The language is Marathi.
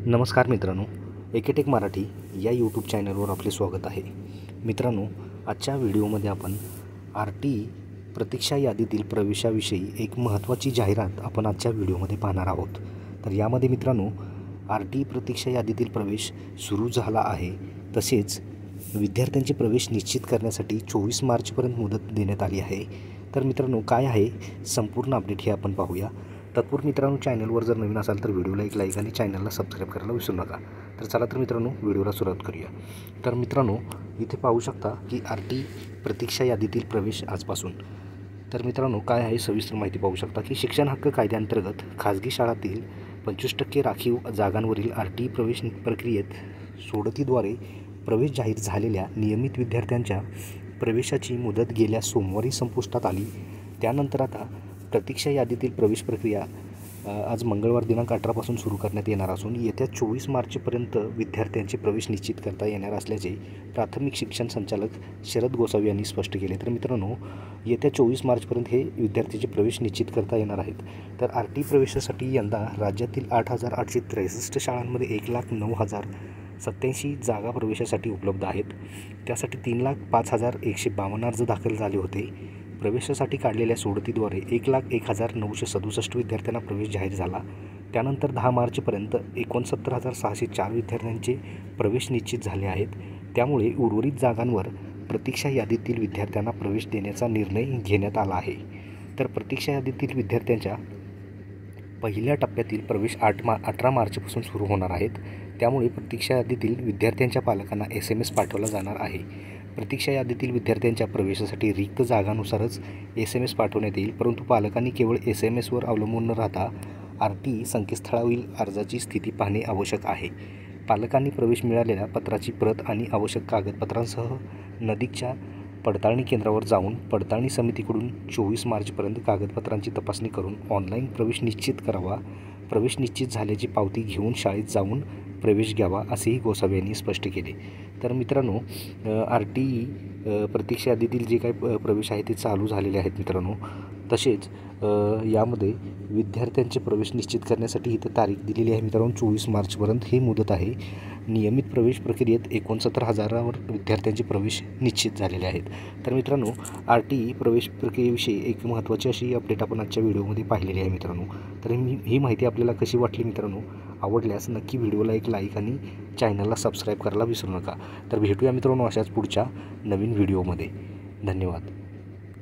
नमस्कार मित्रांनो, एकेटेक मराठी या यूट्यूब चॅनलवर आपले स्वागत आहे. मित्रांनो, आजच्या व्हिडिओमध्ये आपण RT प्रतीक्षा यादीतील प्रवेशाविषयी एक महत्त्वाची जाहिरात आपण आजच्या व्हिडिओमध्ये पाहणार आहोत. तर यामध्ये मित्रांनो, RT प्रतीक्षा यादीतील प्रवेश सुरू झाला आहे. तसेच विद्यार्थ्यांचे प्रवेश निश्चित करण्यासाठी 24 मार्चपर्यंत मुदत देण्यात आली आहे. तर मित्रांनो, काय आहे संपूर्ण अपडेट हे आपण पाहूया. तत्पूर्वी मित्रांनो, चॅनलवर जर नवीन असाल तर व्हिडिओला एक लाईक आणि चॅनलला सबस्क्राईब करायला विसरू नका. तर चला तर मित्रांनो, व्हिडिओला सुरुवात करूया. तर मित्रांनो, इथे पाहू शकता की RT प्रतीक्षा यादीतील प्रवेश आजपासून. तर मित्रांनो, काय आहे सविस्तर माहिती पाहू शकता की शिक्षण हक्क कायद्याअंतर्गत खाजगी शाळांतील 25% राखीव जागांवरील RT प्रवेश प्रक्रियेत सोडतीद्वारे प्रवेश जाहीर झालेल्या नियमित विद्यार्थ्यांच्या प्रवेशाची मुदत गेल्या सोमवारी संपुष्टात आली. त्यानंतर आता प्रतीक्षा यादीतील प्रवेश प्रक्रिया आज मंगळवार दिनांक 18 पासून सुरू करण्यात येणार असून येत्या 24 मार्चपर्यंत विद्यार्थ्यांचे प्रवेश निश्चित करता येणार असल्याचे प्राथमिक शिक्षण संचालक शरद गोसावी यांनी स्पष्ट केले. तर मित्रांनो, येत्या 24 मार्चपर्यंत हे विद्यार्थ्यांचे प्रवेश निश्चित करता येणार आहेत. तर RT प्रवेशासाठी यंदा राज्यातील 8,863 शाळांमध्ये 1,09,087 जागा प्रवेशासाठी उपलब्ध आहेत. त्यासाठी 3,05,152 अर्ज दाखल झाले होते. प्रवेशासाठी काढलेल्या सोडतीद्वारे 1,01,967 विद्यार्थ्यांना प्रवेश जाहीर झाला. त्यानंतर 10 मार्चपर्यंत 69,604 विद्यार्थ्यांचे प्रवेश निश्चित झाले आहेत. त्यामुळे उर्वरित जागांवर प्रतीक्षा यादीतील विद्यार्थ्यांना प्रवेश देण्याचा निर्णय घेण्यात आला आहे. तर प्रतीक्षा यादीतील विद्यार्थ्यांच्या पहिल्या टप्प्यातील प्रवेश 18 मार्चपासून सुरू होणार आहेत. त्यामुळे प्रतीक्षा यादीतील विद्यार्थ्यांच्या पालकांना SMS पाठवला जाणार आहे. प्रतीक्षा यादीतील विद्यार्थ्यांच्या प्रवेशासाठी रिक्त जागांनुसारच SMS पाठवण्यात येईल. परंतु पालकांनी केवळ SMSवर अवलंबून न राहता RT संकेतस्थळावरील अर्जाची स्थिती पाहणे आवश्यक आहे. पालकांनी प्रवेश मिळालेल्या पत्राची प्रत आणि आवश्यक कागदपत्रांसह नजीकच्या पडताळणी केंद्रावर जाऊन पडताळणी समितीकडून 24 मार्चपर्यंत कागदपत्रांची तपासणी करून ऑनलाईन प्रवेश निश्चित करावा. प्रवेश निश्चित झाल्याची पावती घेऊन शाळेत जाऊन प्रवेश घ्यावा, असेही गोसावी यांनी स्पष्ट केले. तर मित्रांनो, RT प्रतीक्षा यादीतील जे काही प्रवेश आहे ते चालू झालेले आहेत मित्रांनो. तसेच यामध्ये विद्यार्थ्यांचे प्रवेश निश्चित करण्यासाठी इथं तारीख दिलेली आहे मित्रांनो, 24 मार्चपर्यंत ही मुदत आहे. नियमित प्रवेश प्रक्रियेत 69,000 विद्यार्थ्यांचे प्रवेश निश्चित झालेले आहेत. तर मित्रांनो, RT प्रवेश प्रक्रियेविषयी एक महत्त्वाची अशी अपडेट आपण आजच्या व्हिडिओमध्ये पाहिलेली आहे मित्रांनो. तर ही माहिती आपल्याला कशी वाटली मित्रांनो? आवडल्यास नक्की व्हिडिओला एक लाईक आणि चॅनलला सबस्क्राईब करायला विसरू नका. तर भेटूया मित्रांनो अशाच पुढच्या नवीन व्हिडिओमध्ये. धन्यवाद.